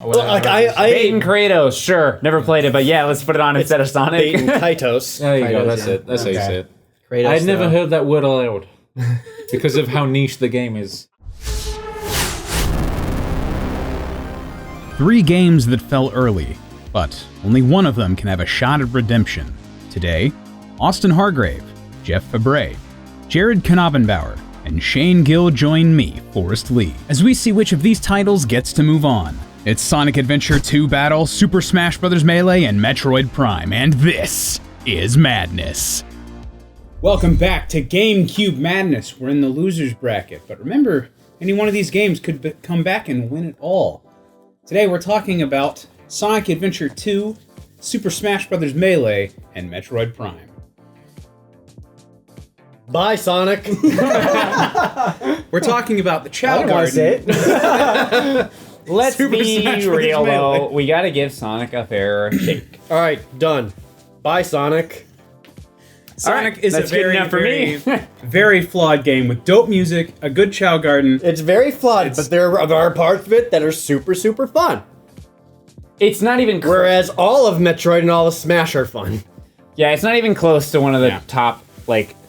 Like Bait and Kratos, sure. Never played it, but yeah, let's put it on instead of Sonic. Bait and Kaitos. There you go, that's yeah. it. That's how you say it. Kratos, I'd never heard that word aloud because of how niche the game is. 3 games that fell early, but only one of them can have a shot at redemption. Today, Austin Hargrave, Jeff Fabre, Jared Knabenbauer, and Shane Gill join me, Forrest Lee, as we see which of these titles gets to move on. It's Sonic Adventure 2 Battle, Super Smash Bros. Melee, and Metroid Prime, and this is Madness. Welcome back to GameCube Madness. We're in the losers bracket, but remember, any one of these games could come back and win it all. Today we're talking about Sonic Adventure 2, Super Smash Bros. Melee, and Metroid Prime. Bye, Sonic. We're talking about the Chow I don't want to Garden. say it. Let's Super be Smash Bros. real, Melee. though. We gotta give Sonic a fair shake. All right, done. Bye, Sonic. Sonic Alright, is a that's good very, enough for very, me. very flawed game with dope music, a good Chow Garden. It's very flawed, but there are parts of it that are super, super fun. It's not even close. Whereas all of Metroid and all of Smash are fun. Yeah, it's not even close to one of the top,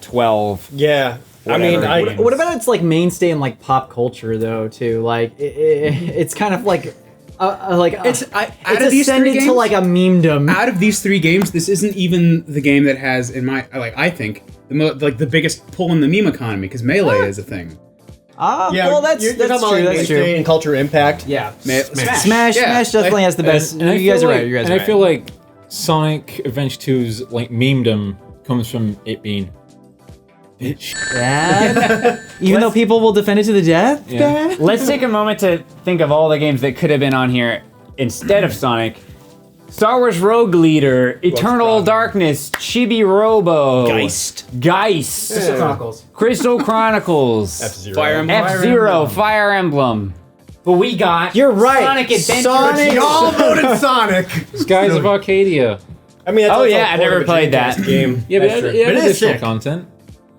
12. Yeah. Whatever I mean, games. What about its like mainstay in like pop culture though too? Like it's kind of like It's it's ascended to like a memedom. Out of these 3 games, this isn't even the game that has, in my I think, the biggest pull in the meme economy, because Melee is a thing. Well, that's you're talking about, true. like, That's mainstay true. and culture impact. Yeah, Smash. Smash definitely has the best. And I you guys feel are like, right. You guys and are I right. feel like Sonic Adventure 2's like memedom comes from it being bitch. bad. Even though people will defend it to the death. Yeah. Bad. Let's take a moment to think of all the games that could have been on here instead of Sonic. Star Wars Rogue Leader, Eternal Darkness, Chibi Robo, Geist. Chronicles. Crystal Chronicles, F-Zero. Fire Emblem. F-Zero, Fire Emblem. But we got You're right. Sonic Adventure. Sonic! You all voted Sonic! Skies of Arcadia. I mean, that's Oh, also yeah, I a never part of a played Dreamcast that. game. Yeah, but That's true. yeah, But it is additional sick. content.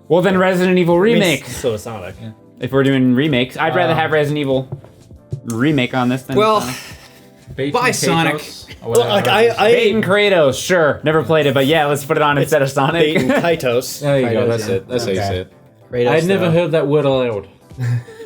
Well, then Resident Evil Remake. So is Sonic. If we're doing remakes, I'd rather have Resident Evil remake on this than Well, Sonic. Bye, Sonic. Like, Bait and Kratos, sure. Never played it, but yeah, let's put it on instead of Sonic. Bait and Kaitos. There you go, Kratos, that's yeah. it. That's how you say it. Kratos, I'd never though. heard that word aloud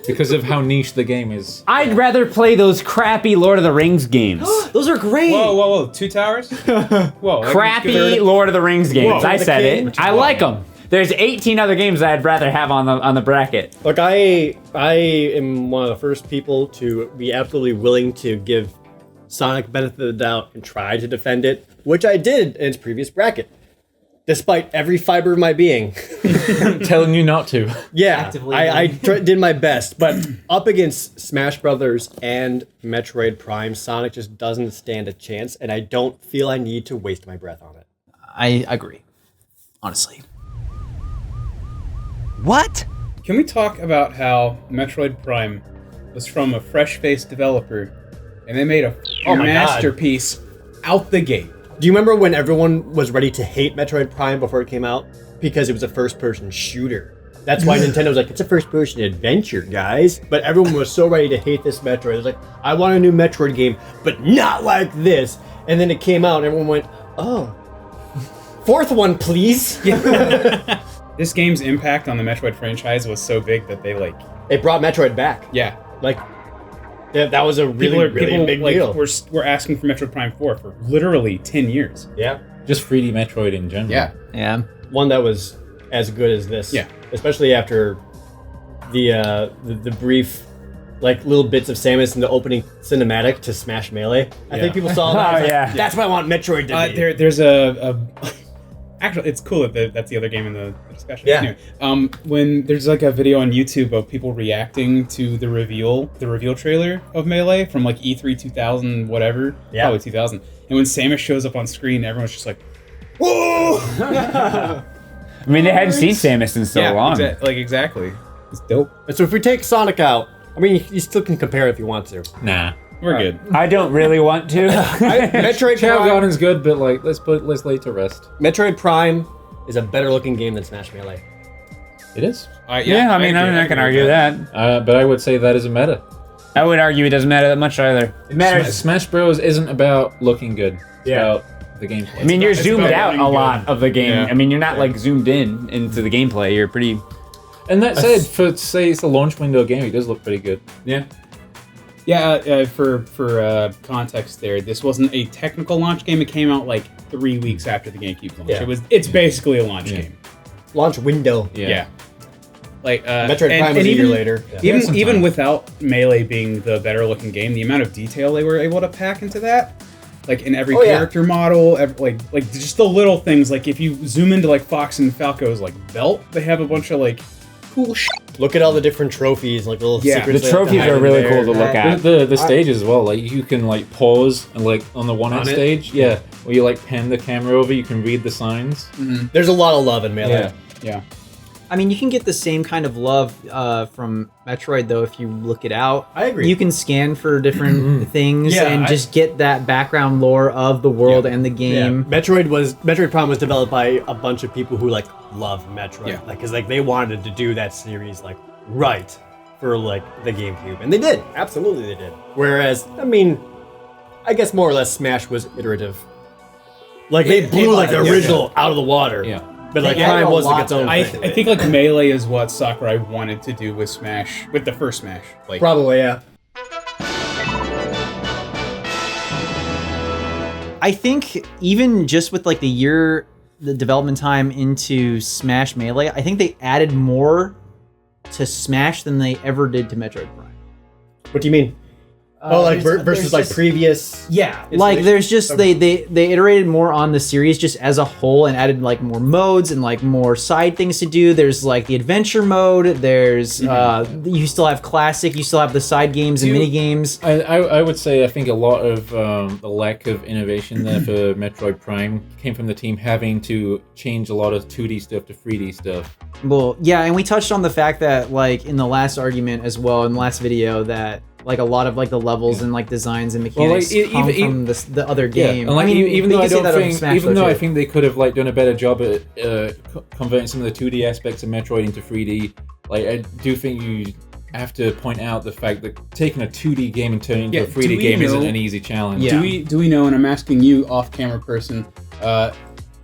because of how niche the game is. I'd rather play those crappy Lord of the Rings games. Those are great. Whoa. 2 towers? Whoa. Crappy Lord of the Rings games. Whoa, I the said king? it. I like them. There's 18 other games I'd rather have on the bracket. Look, I am one of the first people to be absolutely willing to give Sonic benefit of the doubt and try to defend it, which I did in its previous bracket, despite every fiber of my being. I'm telling you not to. Yeah, Actively I did my best, but up against Smash Brothers and Metroid Prime, Sonic just doesn't stand a chance, and I don't feel I need to waste my breath on it. I agree. Honestly. What? Can we talk about how Metroid Prime was from a fresh-faced developer, and they made a Oh my God. masterpiece out the gate? Do you remember when everyone was ready to hate Metroid Prime before it came out? Because it was a first-person shooter. That's why Nintendo was like, it's a first-person adventure, guys. But everyone was so ready to hate this Metroid. It was like, I want a new Metroid game, but not like this. And then it came out, and everyone went, oh. 4th one, please. This game's impact on the Metroid franchise was so big that they It brought Metroid back. yeah. Like, that was a really big deal. We're asking for Metroid Prime 4 for literally 10 years. Yeah. Just 3D Metroid in general. Yeah. One that was as good as this. Yeah. Especially after the brief, little bits of Samus in the opening cinematic to Smash Melee. I think people saw that. Oh, It's yeah. That's what I want Metroid to be. There's a actually, it's cool that that's the other game in the discussion. Yeah. Anyway, when there's a video on YouTube of people reacting to the reveal trailer of Melee from E3 2000 whatever, Yeah. probably 2000. And when Samus shows up on screen, everyone's just like, whoa! I mean, they hadn't seen Samus in so long. Exactly. It's dope. And so if we take Sonic out, I mean, you still can compare if you want to. Nah. We're good. I don't really want to. Metroid Chow Prime, Garden's good, but let's lay it to rest. Metroid Prime is a better looking game than Smash Melee. It is. Yeah, I mean, I'm not going to argue that. But I would say that is a meta. I would argue it doesn't matter that much either. It matters. Smash Bros. Isn't about looking good. It's about the gameplay. I mean, you're it's zoomed about out running a lot good. of the game. Yeah. I mean, you're not like zoomed in into the gameplay. You're pretty. And that said, for say it's a launch window game, it does look pretty good. Yeah. Yeah, for context there, this wasn't a technical launch game. It came out like 3 weeks after the GameCube launch. Yeah. It's basically a launch game. Launch window. Yeah. Like Metroid Prime was a year later. Yeah. Even without Melee being the better looking game, the amount of detail they were able to pack into that, like in every character model, like just the little things. Like if you zoom into like Fox and Falco's like belt, they have a bunch of like cool shit. Look at all the different trophies, like little Yeah. secrets. The trophies are really cool to look at. The stages as well, like you can like pause and like on the one-hit stage, where you like pan the camera over, you can read the signs. There's a lot of love in Melee. Yeah. I mean, you can get the same kind of love from Metroid, though, if you look it out. I agree. You can scan for different things and just get that background lore of the world and the game. Metroid Prime was developed by a bunch of people who like love Metroid, Yeah. like because like they wanted to do that series like right for like the GameCube, and they did. Absolutely, they did. Whereas, I mean, I guess more or less Smash was iterative. Like they blew like the original out of the water. Yeah. But like They added Prime a was like lot its own I thing. think like Melee is what Sakurai wanted to do with Smash, with the first Smash. Like Probably, yeah. I think even just with like the development time into Smash Melee, I think they added more to Smash than they ever did to Metroid Prime. What do you mean? Like there's versus like just- previous. Yeah, It's like like- there's just they iterated more on the series just as a whole and added like more modes and like more side things to do. There's like the adventure mode. There's you still have classic. You still have the side games and mini games. I would say I think a lot of the lack of innovation there for Metroid Prime came from the team having to change a lot of 2D stuff to 3D stuff. Well, yeah, and we touched on the fact that like in the last argument as well in the last video that like a lot of like the levels and like designs and mechanics come from the other game. and like even though I don't think, even though I too. think they could have like done a better job at converting some of the 2D aspects of Metroid into 3D, like I do think you have to point out the fact that taking a 2D game and turning it into a 3D game isn't an easy challenge. Yeah. Do we know, and I'm asking you off-camera person,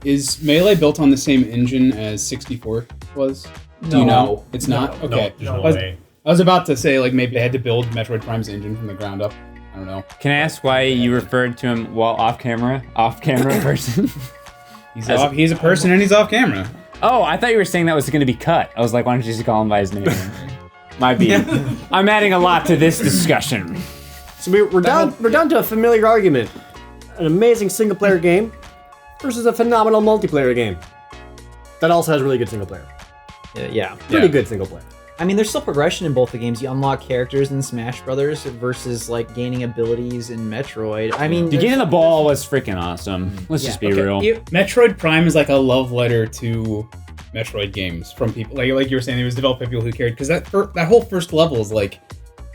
is Melee built on the same engine as 64 was? Do you know? It's not? Okay. No way. I was about to say, like, maybe they had to build Metroid Prime's engine from the ground up. I don't know. Can I ask why you referred to him while off camera person? He's a person and he's off camera. Oh, I thought you were saying that was going to be cut. I was like, why don't you just call him by his name? Might be. I'm adding a lot to this discussion. So we're down to a familiar argument: an amazing single player game versus a phenomenal multiplayer game that also has really good single player. yeah. Pretty good single player. I mean, there's still progression in both the games. You unlock characters in Smash Brothers versus like gaining abilities in Metroid. I mean, Getting the ball was freaking awesome. Let's just be real. Metroid Prime is like a love letter to Metroid games from people. Like you were saying, it was developed by people who cared. Because that whole first level is like,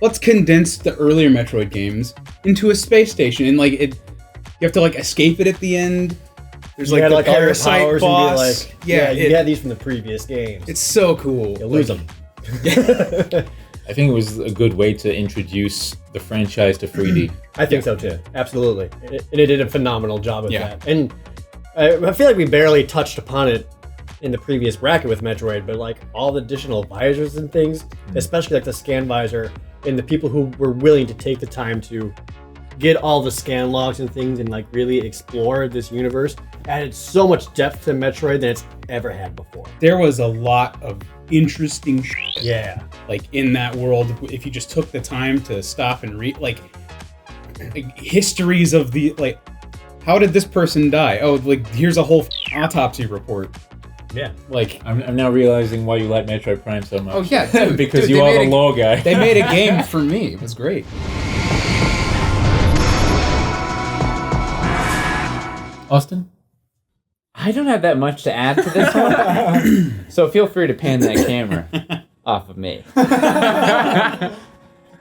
let's condense the earlier Metroid games into a space station. And like you have to like escape it at the end. There's like the all your parasite powers boss. and be like, you had these from the previous games. It's so cool. You lose them. I think it was a good way to introduce the franchise to 3D. I think so too. Absolutely. It did a phenomenal job of Yeah. that. And I feel like we barely touched upon it in the previous bracket with Metroid, but like all the additional visors and things, especially like the scan visor, and the people who were willing to take the time to get all the scan logs and things and like really explore this universe, added so much depth to Metroid than it's ever had before. There was a lot of interesting Yeah. like in that world if you just took the time to stop and read like histories of the like how did this person die, oh like here's a whole autopsy report. Yeah. Like I'm now realizing why you like Metroid Prime so much. oh yeah dude, because dude, you they are made the lore guy. they made a game for me. It was great. Austin? I don't have that much to add to this one. So feel free to pan that camera off of me.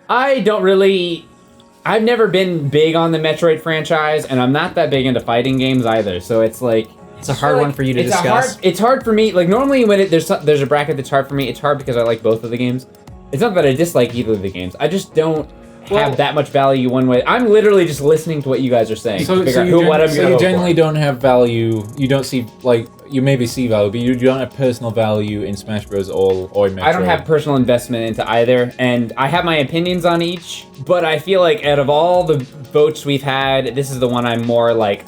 I've never been big on the Metroid franchise, and I'm not that big into fighting games either. So it's like it's a hard one for you to discuss. It's hard for me. Like normally when there's a bracket that's hard for me, it's hard because I like both of the games. It's not that I dislike either of the games. I just don't have that much value one way. I'm literally just listening to what you guys are saying. So, to figure out what I'm gonna you vote generally for. don't have value. You don't see, like, you maybe see value, but you don't have personal value in Smash Bros. Or in Metroid. I don't have personal investment into either, and I have my opinions on each, but I feel like out of all the votes we've had, this is the one I'm more like,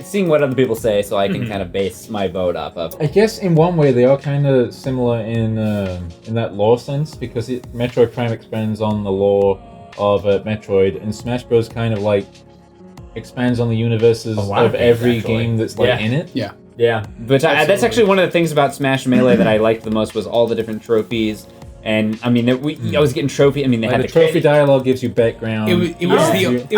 seeing what other people say, so I can kind of base my vote off of. I guess in one way they are kind of similar in that lore sense, because Metroid Prime expands on the lore of Metroid, and Smash Bros. Kind of like expands on the universes of every game that's like in it. Yeah. Yeah, but that's actually one of the things about Smash Melee that I liked the most was all the different trophies. And I mean, I was getting trophy. I mean, they Like had the trophy dialogue gives you background. It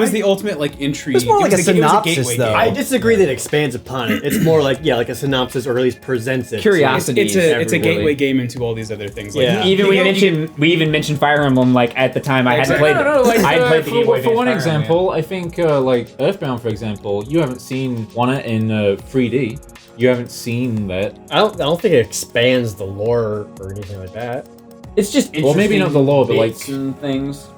was the ultimate like entry. It's more like a synopsis, gateway though. game. I disagree that it expands upon it. It's more like like a synopsis, or at least presents it. Curiosity. It's a gateway game into all these other things. Like, Yeah. We even mentioned Fire Emblem like at the time I hadn't played. Like, I played the Game Boy for one Advance Fire Emblem, example, I think like Earthbound, for example, you haven't seen one in 3D. You haven't seen that. I don't think it expands the lore or anything like that. It's just Well, maybe not the lore, but like bits and things.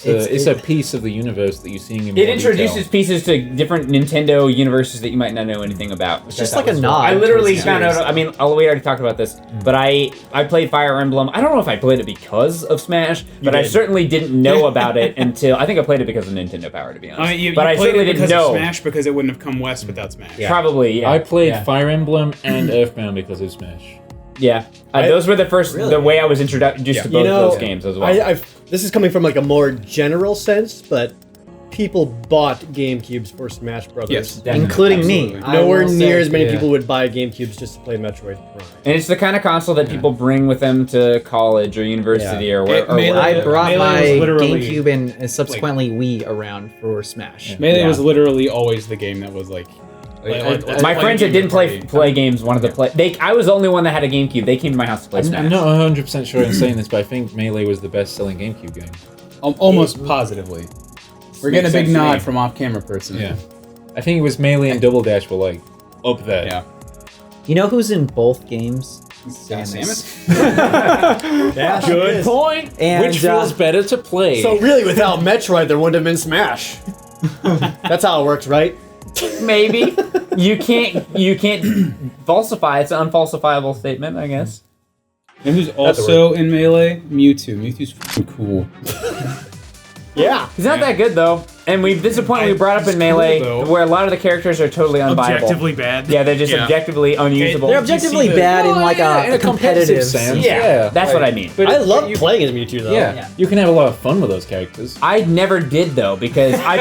it's a piece of the universe that you're seeing in more It introduces detail. pieces to different Nintendo universes that you might not know anything about. It's just like a nod. I literally towards the found series. out. I mean, we already talked about this, but I played Fire Emblem. I don't know if I played it because of Smash, but I did. certainly didn't know about it until I think I played it because of Nintendo Power, to be honest. you but I played certainly it didn't because know. of Smash because it wouldn't have come west without Smash. Probably, yeah. I played yeah. Fire Emblem and Earthbound because of Smash. Yeah, those were the first. Really? The way I was introduced to both of those games as well. This is coming from like a more general sense, but people bought GameCubes for Smash Brothers. Yes. Definitely. including me. Absolutely. I Nowhere will near say- as many yeah. people would buy GameCubes just to play Metroid Prime. And it's the kind of console that people bring with them to college or university or where. Or Melee- wherever. I brought Melee my was literally, GameCube and subsequently Wii around for Smash. Melee Yeah. was literally always the game that was like. My friends that didn't play games wanted to play. I was the only one that had a GameCube. They came to my house to play Smash. I'm not 100% sure in saying this, but I think Melee was the best-selling GameCube game. Almost positively. We're getting a big sense to nod me. from off-camera person. Yeah. I think it was Melee and Double Dash were like up there. Yeah. You know who's in both games? Samus. Yeah, Good point. And, Which feels better to play? So really, without Metroid, there wouldn't have been Smash. That's how it works, right? Maybe you can't falsify. It's an unfalsifiable statement, I guess. And who's also in Melee? Mewtwo. Mewtwo's fucking cool. Yeah. He's not that good though, and this is a point we brought up in He's Melee, cool, though. where a lot of the characters are totally unviable. Objectively bad. Yeah, they're just objectively unusable. They're objectively bad in like in a competitive sense. Yeah, that's what I mean. But I love playing as Mewtwo, though. Yeah, you can have a lot of fun with those characters. I never did though because I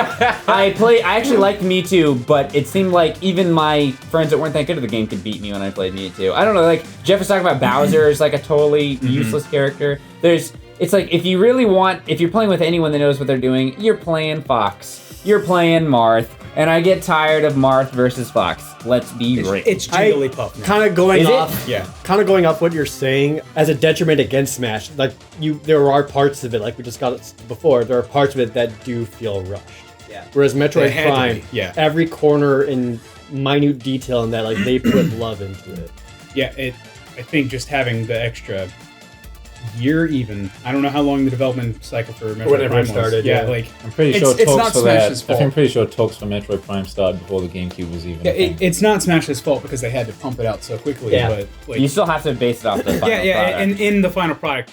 actually liked Mewtwo, but it seemed like even my friends that weren't that good at the game could beat me when I played Mewtwo. I don't know, like Jeff was talking about Bowser is like a totally useless character. It's like if you're playing with anyone that knows what they're doing, you're playing Fox, you're playing Marth, and I get tired of Marth versus Fox. Let's be real. It's Jigglypuff. now. Kind of going Is it? off. Yeah. Kind of going off what you're saying as a detriment against Smash. Like there are parts of it, like we just got it before. There are parts of it that do feel rushed. Yeah. Whereas They Metroid had to Prime, be, yeah. every corner and minute detail in that, like they put love into it. Yeah, I think just having the extra year even. I don't know how long the development cycle for Metroid Whenever Prime it started, was. yeah. Like I'm pretty It's- sure it's talks not for Smash's that. fault. I'm pretty sure talks for Metroid Prime started before the GameCube was even. yeah, a thing. it's not Smash's fault because they had to pump it out so quickly. Yeah. But like, you still have to base it off the final yeah, product. and in the final product,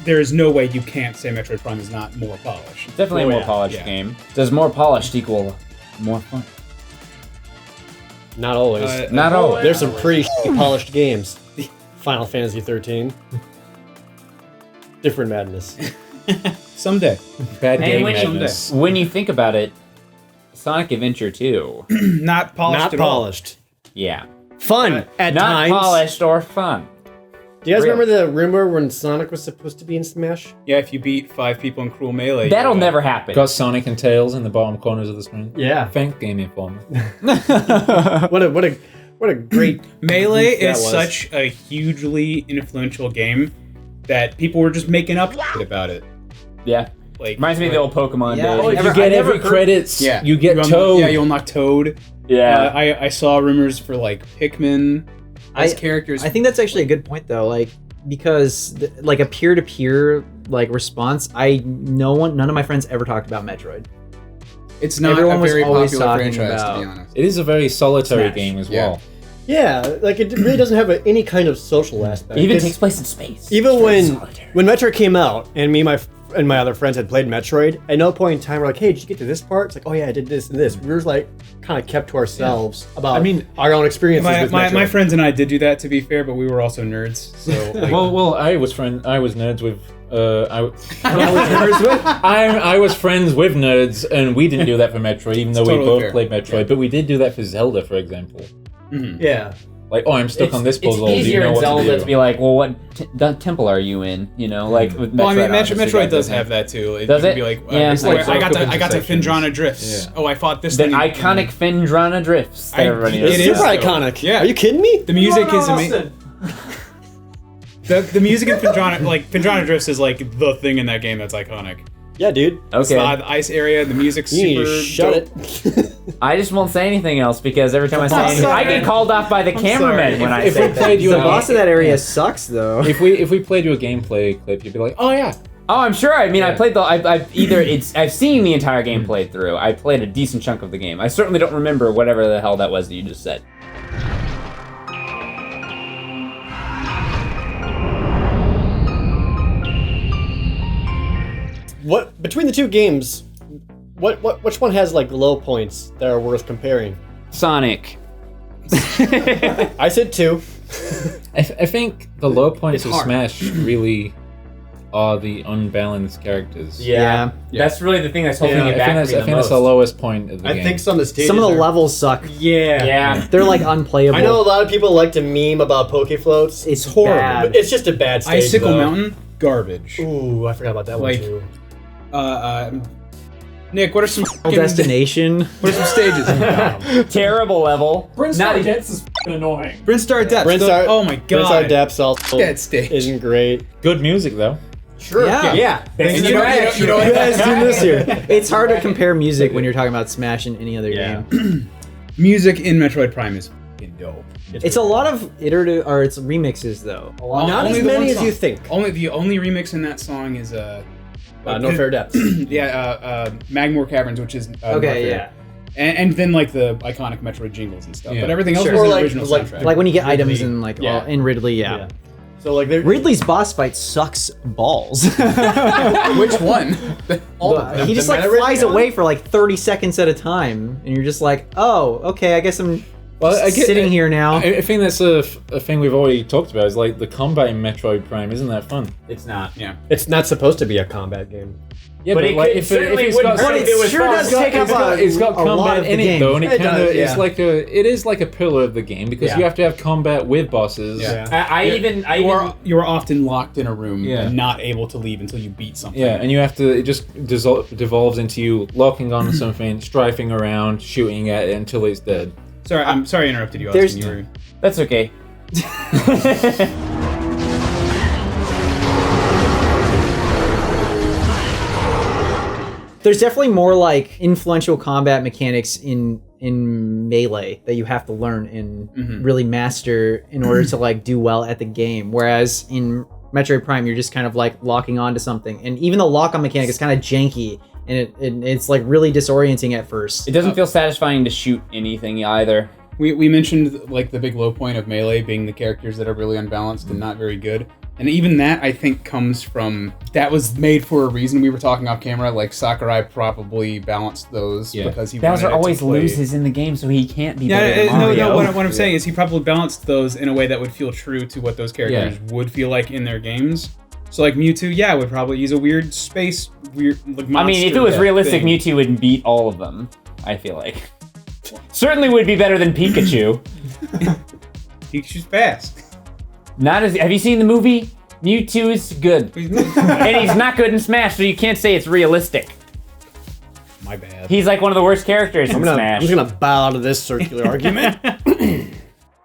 there is no way you can't say Metroid Prime is not more polished. Definitely a Oh, more yeah. polished Yeah. game. Does more polished equal more fun? Not always. Not always. There's some pretty polished games. Final Fantasy 13. Different madness. Someday. Bad And game when madness. when you think about it, Sonic Adventure 2, Not polished Not at all. polished. yeah. Fun at Not times. polished or fun. Do you guys Really? remember the rumor when Sonic was supposed to be in Smash? Yeah, if you beat 5 people in Cruel Melee. That'll you're, never happen. Got Sonic and Tails in the bottom corners of the screen. Yeah. Thank Game Informer. What a great Melee goof that is was. such a hugely influential game that people were just making up about it. Yeah. Like Reminds me of the old Pokemon Yeah. days. Oh, You Never- get I never every heard- credits. Yeah, You get unlock- Toad. Yeah, you unlock Toad. Yeah. I saw rumors for like Pikmin as I- characters. I think that's actually a good point though, like because like a peer-to-peer like response, none of my friends ever talked about Metroid. It's not Everyone a was very always popular talking franchise, about- to be honest. It is a very solitary Smash. game as Yeah. well. Yeah, like it really doesn't have any kind of social aspect. It even 'Cause takes place in space. even It's when solitary. Metroid came out, and me and my other friends had played Metroid, at no point in time we're like, hey, did you get to this part? It's like, oh yeah, I did this and this. We were like kind of kept to ourselves about our own experiences with Metroid. My friends and I did do that, to be fair, but we were also nerds. So like, Well, I was nerds with. I was friends with nerds, and we didn't do that for Metroid, even though we totally both fair. played Metroid. But we did do that for Zelda, for example. Yeah. Like, oh, I'm stuck on this puzzle. It's Do easier you know in what Zelda to to do? be like, well, what temple are you in? You know, like with Metroid. well, I mean, obviously, Metroid that does doesn't- have that too. Does you it? can be like, Yeah. it's like, Like, I got to intersections. Findrana Drifts. Yeah. Oh, I fought this The thing. iconic Findrana drifts that everybody knows. It's It super is, though. iconic. Yeah. Are you kidding me? The music is amazing. The music in Findrana Drifts is like the thing in that game that's iconic. Yeah, dude. The Okay. ice area, the music's You need super to shut dope. it. I just won't say anything else because every time I say I'm anything, I sorry. get called off by the cameraman when I If say we played that. you The a boss of that area sucks though. if we played you a gameplay clip, you'd be like, oh yeah. Oh, I'm sure. I mean, I Yeah. played I've seen the entire game played through. I played a decent chunk of the game. I certainly don't remember whatever the hell that was that you just said. What between the two games? Which one has like low points that are worth comparing? Sonic. I said 2. I think the low points It's of hard. Smash really are the unbalanced characters. Yeah. That's really the thing that's holding Yeah, it I back think that's, for me I think that's the lowest point of the game. I think some of the stages Some of the are- levels suck. Yeah. Yeah. They're like unplayable. I know a lot of people like to meme about Pokefloats. It's horrible. But it's just a bad stage. Icicle though. Mountain, garbage. Ooh, I forgot about that Like- one too. Nick, what are some Destination. What are some stages? Terrible level. Not even- is annoying. Brinstar Depths. Brinstar- Oh my god. Brinstar Depths also That stage. isn't great. Good music though. Sure. Yeah. Thanks And to you know- Smash. you know what- You guys do this here. It's hard to compare music when you're talking about Smash and any other Yeah. game. Music in Metroid Prime is fucking dope. It's a lot of iterative, or it's remixes though. A lot. Not Only as the one many as song. you think. The only remix in that song is No Fair Depths. Magmore Caverns, which is Okay, Warfare. yeah. And then like the iconic Metroid jingles and stuff. Yeah. But everything else Sure. was Or in the like- original like- soundtrack. Like when you get Ridley. items in like Yeah. in Ridley, yeah. Yeah. So like they're Ridley's boss fight sucks balls. Which one? All of them. He just The like Meta flies Ridley one? away for like 30 seconds at a time, and you're just like, oh, okay, I guess I'm sitting here now. I think that's a thing we've already talked about. Is like the combat in Metroid Prime isn't that fun? It's not. Yeah. it's not supposed to be a combat game. Yeah, But it like could- certainly it's wouldn't got, hurt But it sure does take up it's got a lot combat of the in it game. though, and It it kind of does, yeah. it is like a pillar of the game because Yeah. you have to have combat with bosses. Yeah. You are often locked in a room Yeah. and not able to leave until you beat something. Yeah, and you have to. It just devolves into you locking on something, strafing around, shooting at it until it's dead. Sorry, I'm sorry I interrupted you, There's- Austin. You were... That's okay. There's definitely more like influential combat mechanics in Melee that you have to learn and really master in order to like do well at the game. Whereas in Metroid Prime, you're just kind of like locking onto something, and even the lock-on mechanic is kind of janky, and it's like really disorienting at first. It doesn't feel satisfying to shoot anything either. We mentioned like the big low point of Melee being the characters that are really unbalanced and not very good. And even that, I think, comes from... That was made for a reason. We were talking off camera, like Sakurai probably balanced those because he Bowser wanted it to always play- loses in the game, so he can't be better than No, Mario. what I'm saying is he probably balanced those in a way that would feel true to what those characters would feel like in their games. So like Mewtwo, would probably use a weird space, like I mean, if it was monster realistic, thing. Mewtwo would beat all of them, I feel like. Certainly would be better than Pikachu. Pikachu's fast. Not as... Have you seen the movie? Mewtwo is good. And he's not good in Smash, so you can't say it's realistic. My bad. He's like one of the worst characters in I'm Smash. just gonna bow out of this circular argument.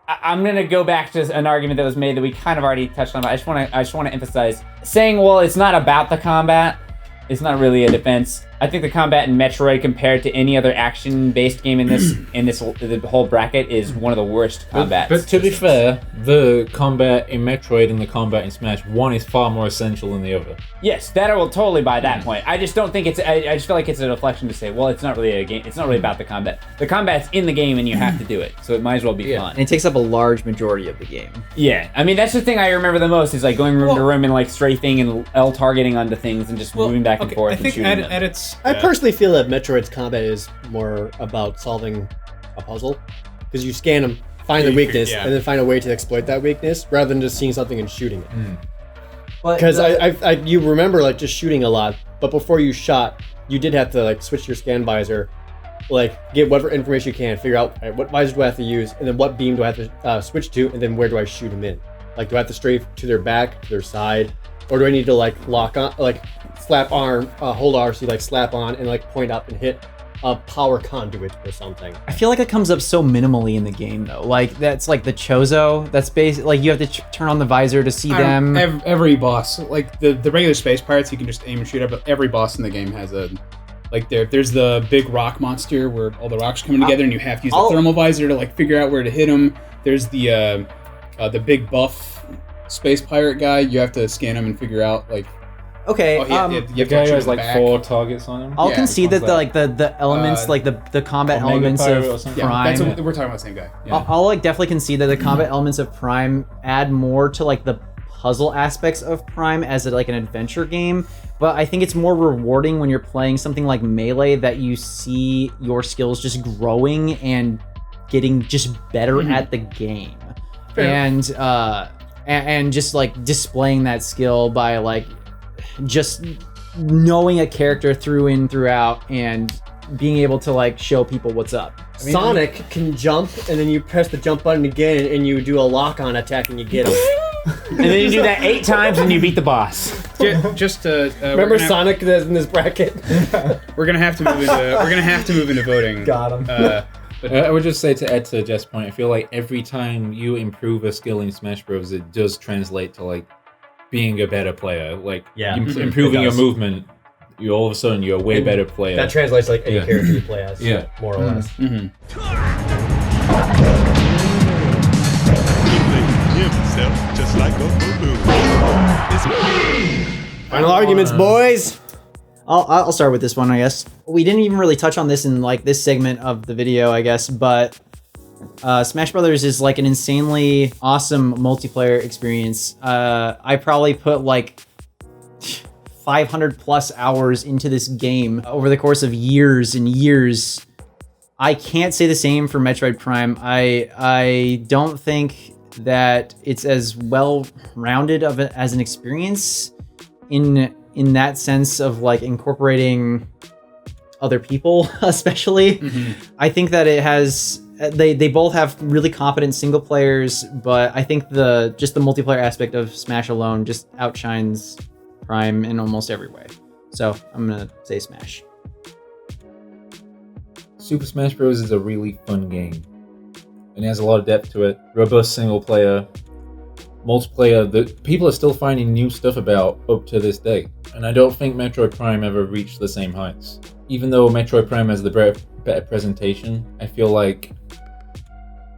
I'm gonna go back to an argument that was made that we kind of already touched on, but I just want to emphasize saying, well, it's not about the combat. It's not really a defense. I think the combat in Metroid compared to any other action-based game in this the whole bracket is one of the worst combats. But to be fair, the combat in Metroid and the combat in Smash, one is far more essential than the other. Yes, that I will totally buy that point. I just don't think it's. I just feel like it's a deflection to say, well, it's not really a game. It's not really about the combat. The combat's in the game, and you have to do it, so it might as well be fun. And it takes up a large majority of the game. Yeah, I mean that's the thing I remember the most is like going room to room and like strafing and L targeting onto things and just moving back and forth. I think and shooting them. at its. I personally feel that Metroid's combat is more about solving a puzzle, because you scan them, find the weakness, and then find a way to exploit that weakness, rather than just seeing something and shooting it. Because you remember like just shooting a lot, but before you shot, you did have to like switch your scan visor, like get whatever information you can, figure out what visor do I have to use, and then what beam do I have to switch to, and then where do I shoot them in? Like, do I have to strafe to their back, to their side, or do I need to like lock on, like slap arm, hold R, so you like slap on and like point up and hit a power conduit or something? I feel like it comes up so minimally in the game though. Like that's like the Chozo. That's basically like you have to turn on the visor to see them. Every boss, like the regular space pirates, you can just aim and shoot at. But every boss in the game has a like there's the big rock monster where all the rocks are coming together, and you have to use the thermal visor to like figure out where to hit them. There's the big buff space pirate guy. You have to scan him and figure out like. Okay. The guy has like 4 targets on him. I'll concede that the elements, like the combat elements of Prime. That's what we're talking about the same guy. Yeah. I'll like definitely concede that the combat elements of Prime add more to like the puzzle aspects of Prime as like an adventure game. But I think it's more rewarding when you're playing something like Melee that you see your skills just growing and getting just better at the game. And just like displaying that skill by like just knowing a character through and throughout and being able to like show people what's up. Sonic can jump, and then you press the jump button again, and you do a lock-on attack, and you get him. And then you do that 8 times, and you beat the boss. Just to remember Sonic in this bracket. We're gonna have to move into voting. Got him. But I would just say to add to Jeff's point, I feel like every time you improve a skill in Smash Bros, it does translate to like being a better player. Like improving your movement, you all of a sudden you're a way better player. That translates to like any character you play as, more or less. Just like a Final arguments, boys. I'll start with this one, I guess. We didn't even really touch on this in like this segment of the video, I guess, but Smash Brothers is like an insanely awesome multiplayer experience. I probably put like 500 plus hours into this game over the course of years and years. I can't say the same for Metroid Prime. I don't think that it's as well rounded as an experience in that sense of like incorporating other people, especially. I think that it has. They both have really competent single players, but I think the multiplayer aspect of Smash alone just outshines Prime in almost every way. So I'm gonna say Smash. Super Smash Bros. Is a really fun game. And it has a lot of depth to it. Robust single player. Multiplayer that people are still finding new stuff about up to this day. And I don't think Metroid Prime ever reached the same heights. Even though Metroid Prime has the better presentation, I feel like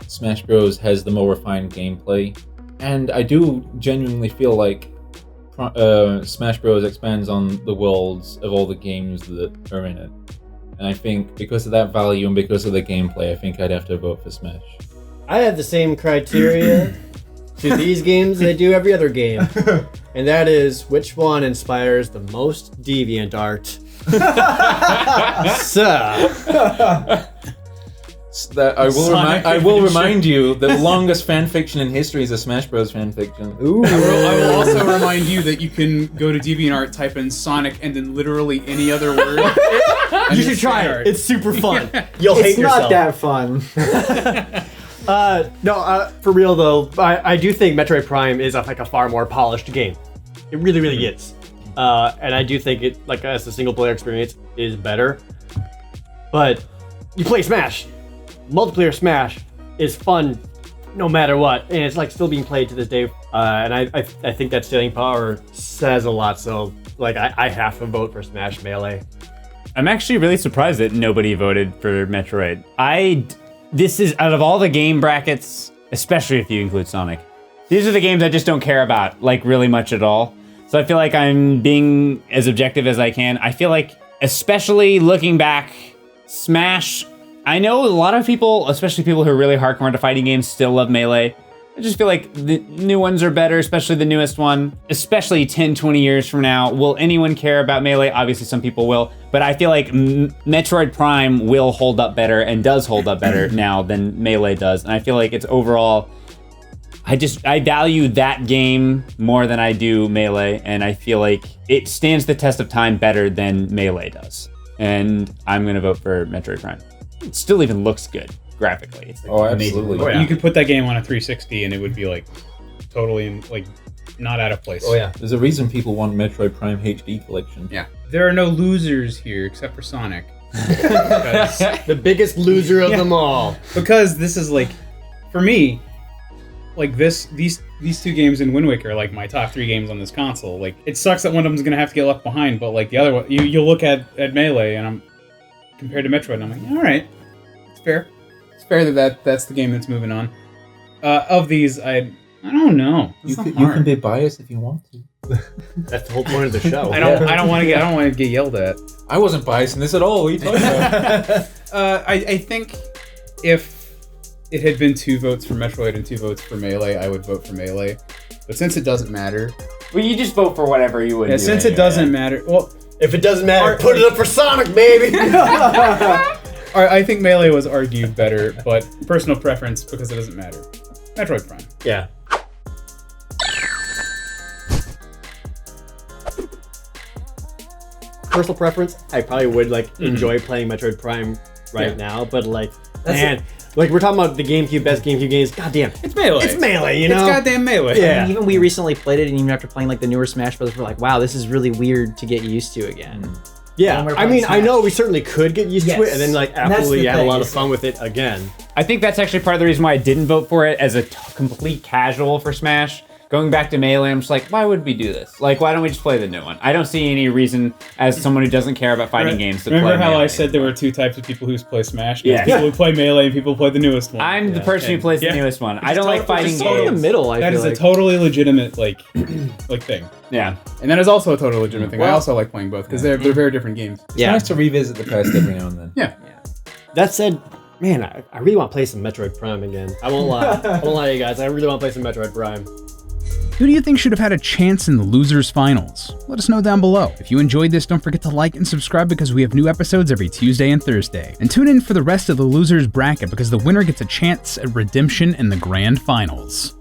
Smash Bros. Has the more refined gameplay. And I do genuinely feel like Smash Bros. Expands on the worlds of all the games that are in it. And I think because of that value and because of the gameplay, I think I'd have to vote for Smash. I have the same criteria to these games as I do every other game. And that is, which one inspires the most deviant art? I will remind you the longest fanfiction in history is a Smash Bros. Fanfiction. Ooh. I will also remind you that you can go to DeviantArt, type in Sonic, and then literally any other word. You should try it. It's super fun. You'll hate yourself. It's not that fun. No, for real though, I do think Metroid Prime is like a far more polished game. It really, really is. And I do think it, like as a single player experience, is better. But you play Smash. Multiplayer Smash is fun no matter what, and it's like still being played to this day. And I think that staying power says a lot. So like I have to vote for Smash Melee. I'm actually really surprised that nobody voted for Metroid. This is, out of all the game brackets, especially if you include Sonic, these are the games I just don't care about, like, really much at all. So I feel like I'm being as objective as I can. I feel like, especially looking back, Smash, I know a lot of people, especially people who are really hardcore into fighting games, still love Melee. I just feel like the new ones are better, especially the newest one. Especially 10, 20 years from now, will anyone care about Melee? Obviously some people will, but I feel like Metroid Prime will hold up better and does hold up better now than Melee does. And I feel like it's overall, I value that game more than I do Melee, and I feel like it stands the test of time better than Melee does. And I'm gonna vote for Metroid Prime. It still even looks good graphically. It's absolutely. Oh, yeah. You could put that game on a 360 and it would be like totally like not out of place. Oh yeah. There's a reason people want Metroid Prime HD collection. Yeah. There are no losers here except for Sonic. The biggest loser of them all. Because this is like, for me, like these two games in Wind Waker are like my top 3 games on this console. Like, it sucks that one of them's gonna have to get left behind, but like the other one, you look at Melee and I'm compared to Metroid, and I'm like, all right, it's fair. It's fair that's the game that's moving on. Of these, I don't know. You can be biased if you want to. That's the whole point of the show. I don't want to get yelled at. I wasn't biased in this at all. What are you talking about? I think if it had been 2 votes for Metroid and 2 votes for Melee, I would vote for Melee. But since it doesn't matter... Well, you just vote for whatever you would do. Since it doesn't matter... Well, if it doesn't matter, put it up for Sonic, baby! I think Melee was argued better, but personal preference, because it doesn't matter. Metroid Prime. Yeah. Personal preference, I probably would enjoy playing Metroid Prime right now, but like we're talking about the GameCube, best GameCube games. Goddamn, it's Melee. It's Melee, you know. It's goddamn Melee. Yeah. Even we recently played it, and even after playing like the newer Smash Bros, we're like, wow, this is really weird to get used to again. Yeah, I mean, I know we certainly could get used to it, and then that's absolutely the have a thing, lot of fun with it again. I think that's actually part of the reason why I didn't vote for it as a complete casual for Smash. Going back to Melee, I'm just like, why would we do this? Like, why don't we just play the new one? I don't see any reason, as someone who doesn't care about fighting games, to play Melee. Remember how I said there were 2 types of people who play Smash? Yeah. People who play Melee and people who play the newest one. I'm the person who plays the newest one. I don't like fighting games. In the middle, That is a totally legitimate thing. Yeah. And that is also a totally legitimate thing. I also like playing both because they're very different games. It's nice to revisit the past every now and then. Yeah. That said, man, I really want to play some Metroid Prime again. I won't lie. I won't lie to you guys. I really want to play some Metroid Prime. Who do you think should have had a chance in the losers finals? Let us know down below. If you enjoyed this, don't forget to like and subscribe because we have new episodes every Tuesday and Thursday. And tune in for the rest of the losers bracket because the winner gets a chance at redemption in the grand finals.